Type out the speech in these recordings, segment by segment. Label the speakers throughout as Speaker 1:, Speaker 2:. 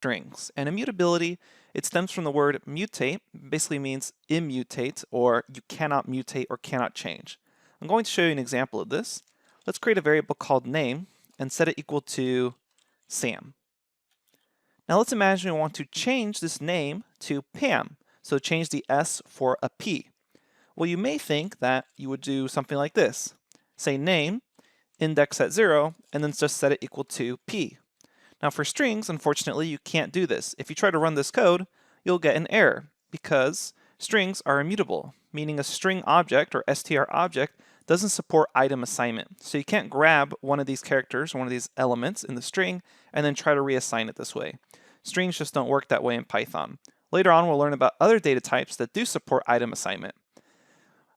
Speaker 1: strings. And immutability, it stems from the word mutate, basically means immutate, or you cannot mutate or cannot change. I'm going to show you an example of this. Let's create a variable called name and set it equal to Sam. Now let's imagine we want to change this name to Pam, so change the S for a P. Well, you may think that you would do something like this. Say name, index at 0, and then just set it equal to P. Now for strings, unfortunately, you can't do this. If you try to run this code, you'll get an error because strings are immutable, meaning a string object or str object doesn't support item assignment. So you can't grab one of these characters, one of these elements in the string, and then try to reassign it this way. Strings just don't work that way in Python. Later on, we'll learn about other data types that do support item assignment.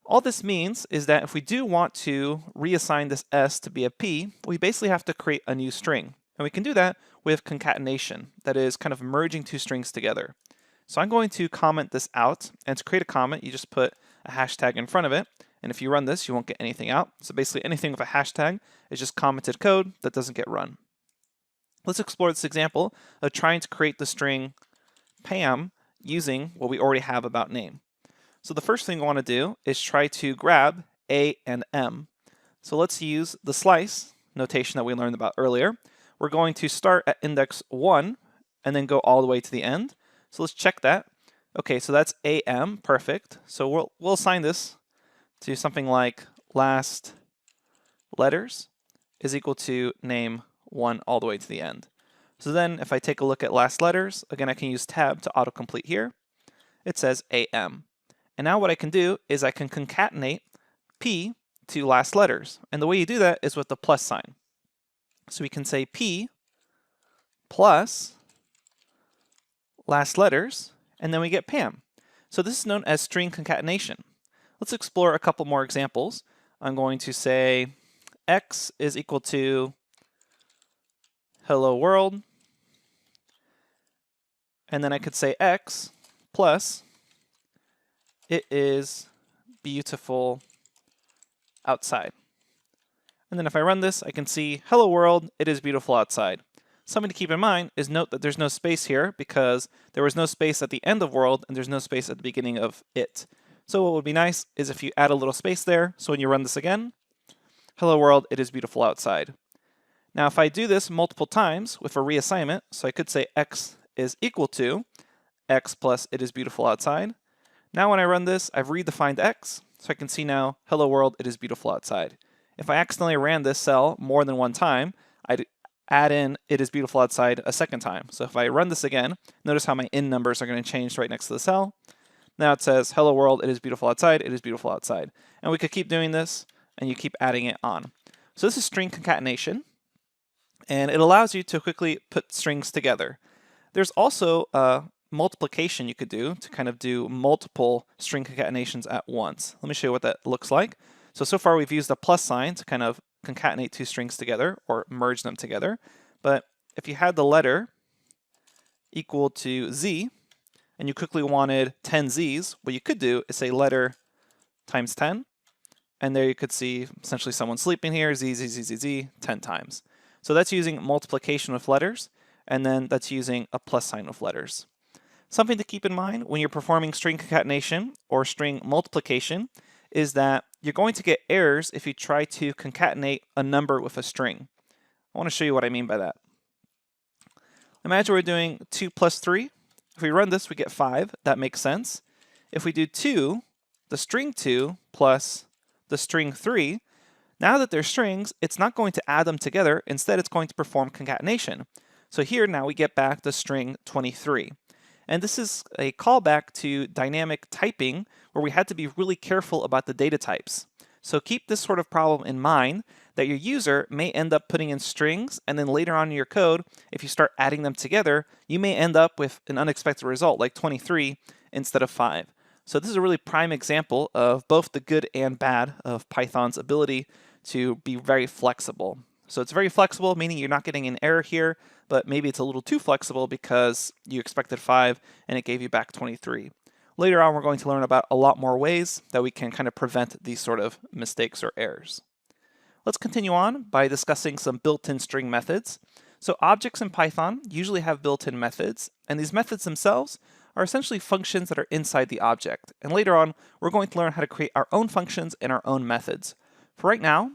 Speaker 1: All this means is that if we do want to reassign this S to be a P, we basically have to create a new string. And we can do that with concatenation, that is kind of merging two strings together. So I'm going to comment this out, and to create a comment, you just put a hashtag in front of it, and if you run this, you won't get anything out. So basically anything with a hashtag is just commented code that doesn't get run. Let's explore this example of trying to create the string Pam using what we already have about name. So the first thing we want to do is try to grab A and M. So let's use the slice notation that we learned about earlier. We're going to start at index 1 and then go all the way to the end. So let's check that. Okay, so that's AM, perfect. So we'll assign this to something like last letters is equal to name 1 all the way to the end. So then if I take a look at last letters, again I can use tab to autocomplete here. It says AM. And now what I can do is I can concatenate P to last letters. And the way you do that is with the plus sign. So we can say P plus last letters, and then we get Pam. So this is known as string concatenation. Let's explore a couple more examples. I'm going to say X is equal to hello world, and then I could say X plus it is beautiful outside. And then if I run this, I can see, hello world, it is beautiful outside. Something to keep in mind is note that there's no space here because there was no space at the end of world and there's no space at the beginning of it. So what would be nice is if you add a little space there, so when you run this again, hello world, it is beautiful outside. Now if I do this multiple times with a reassignment, so I could say X is equal to X plus it is beautiful outside. Now when I run this, I've redefined X, so I can see now, hello world, it is beautiful outside. If I accidentally ran this cell more than one time, I'd add in it is beautiful outside a second time. So if I run this again, notice how my in numbers are going to change right next to the cell. Now it says, hello world, it is beautiful outside, it is beautiful outside. And we could keep doing this, and you keep adding it on. So this is string concatenation, and it allows you to quickly put strings together. There's also multiplication you could do to kind of do multiple string concatenations at once. Let me show you what that looks like. So far we've used a plus sign to kind of concatenate two strings together or merge them together. But if you had the letter equal to Z and you quickly wanted 10 Z's, what you could do is say letter times 10. And there you could see essentially someone sleeping here, Z, Z, Z, Z, Z, 10 times. So that's using multiplication with letters, and then that's using a plus sign with letters. Something to keep in mind when you're performing string concatenation or string multiplication is that you're going to get errors if you try to concatenate a number with a string. I want to show you what I mean by that. Imagine we're doing 2 plus 3. If we run this, we get 5. That makes sense. If we do 2, the string 2 plus the string 3, now that they're strings, it's not going to add them together. Instead, it's going to perform concatenation. So here now we get back the string 23. And this is a callback to dynamic typing where we had to be really careful about the data types. So keep this sort of problem in mind that your user may end up putting in strings, and then later on in your code, if you start adding them together, you may end up with an unexpected result like 23 instead of 5. So this is a really prime example of both the good and bad of Python's ability to be very flexible. So it's very flexible, meaning you're not getting an error here, but maybe it's a little too flexible because you expected 5 and it gave you back 23. Later on, we're going to learn about a lot more ways that we can kind of prevent these sort of mistakes or errors. Let's continue on by discussing some built-in string methods. So objects in Python usually have built-in methods, and these methods themselves are essentially functions that are inside the object. And later on, we're going to learn how to create our own functions and our own methods. For right now,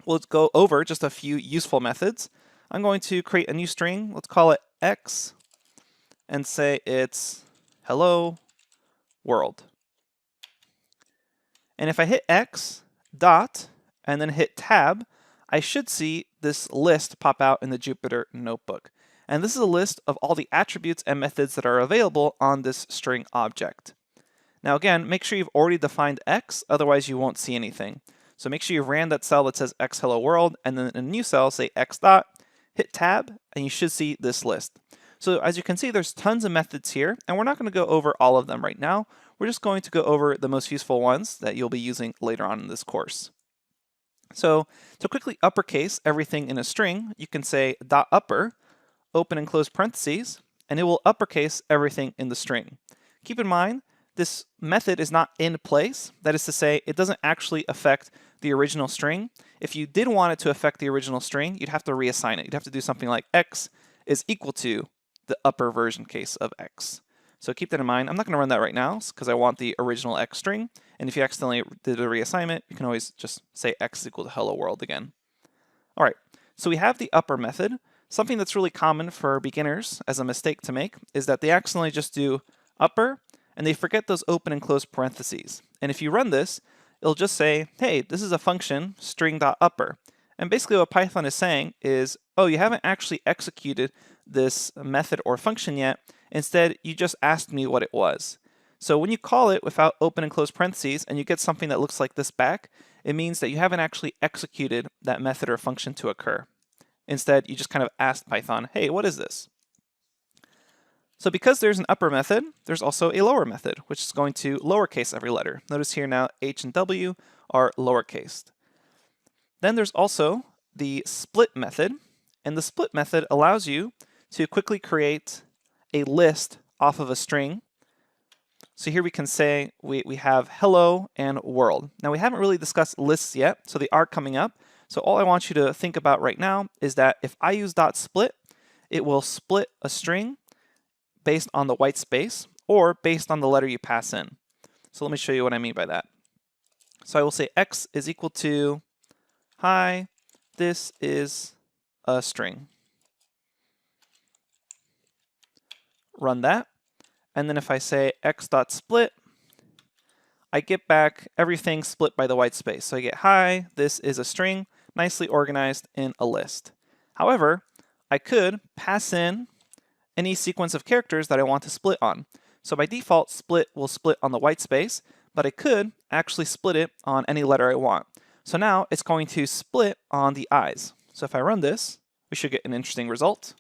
Speaker 1: we'll go over just a few useful methods. I'm going to create a new string. Let's call it x and say it's hello world. And if I hit x dot and then hit tab, I should see this list pop out in the Jupyter notebook. And this is a list of all the attributes and methods that are available on this string object. Now again, make sure you've already defined x, otherwise you won't see anything. So make sure you ran that cell that says x hello world, and then in a new cell say x dot, hit tab, and you should see this list. So as you can see, there's tons of methods here, and we're not going to go over all of them right now. We're just going to go over the most useful ones that you'll be using later on in this course. So to quickly uppercase everything in a string, you can say dot upper, open and close parentheses, and it will uppercase everything in the string. Keep in mind, this method is not in place. That is to say, it doesn't actually affect the original string. If you did want it to affect the original string, you'd have to reassign it. You'd have to do something like x is equal to the upper version case of x. So keep that in mind. I'm not going to run that right now because I want the original x string. And if you accidentally did a reassignment, you can always just say x is equal to hello world again. All right, so we have the upper method. Something that's really common for beginners as a mistake to make is that they accidentally just do upper and they forget those open and close parentheses. And if you run this, it'll just say, hey, this is a function string.upper. And basically what Python is saying is, oh, you haven't actually executed this method or function yet. Instead, you just asked me what it was. So when you call it without open and close parentheses and you get something that looks like this back, it means that you haven't actually executed that method or function to occur. Instead, you just kind of asked Python, hey, what is this? So because there's an upper method, there's also a lower method, which is going to lowercase every letter. Notice here now H and W are lowercased. Then there's also the split method, and the split method allows you to quickly create a list off of a string. So here we can say we have hello and world. Now we haven't really discussed lists yet, so they are coming up. So all I want you to think about right now is that if I use .split, it will split a string based on the white space or based on the letter you pass in. So let me show you what I mean by that. So I will say x is equal to, hi, this is a string. Run that. And then if I say x.split, I get back everything split by the white space. So I get, hi, this is a string, nicely organized in a list. However, I could pass in any sequence of characters that I want to split on. So by default, split will split on the white space, but I could actually split it on any letter I want. So now it's going to split on the i's. So if I run this, we should get an interesting result.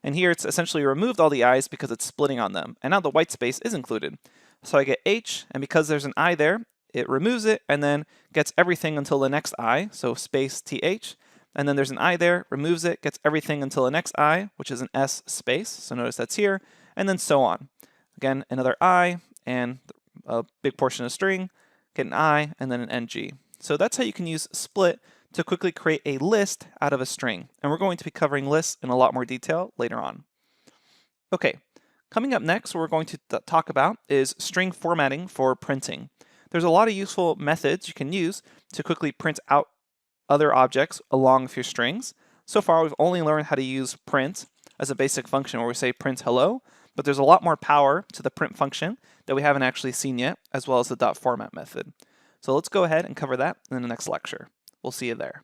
Speaker 1: And here it's essentially removed all the i's because it's splitting on them. And now the white space is included. So I get h, and because there's an I there, it removes it and then gets everything until the next I, so space th. And then there's an I there, removes it, gets everything until the next I, which is an S space. So notice that's here, and then so on. Again, another I, and a big portion of string, get an I, and then an NG. So that's how you can use split to quickly create a list out of a string. And we're going to be covering lists in a lot more detail later on. Okay, coming up next, what we're going to talk about is string formatting for printing. There's a lot of useful methods you can use to quickly print out other objects along with your strings. So far, we've only learned how to use print as a basic function where we say print hello, but there's a lot more power to the print function that we haven't actually seen yet, as well as the .format method. So let's go ahead and cover that in the next lecture. We'll see you there.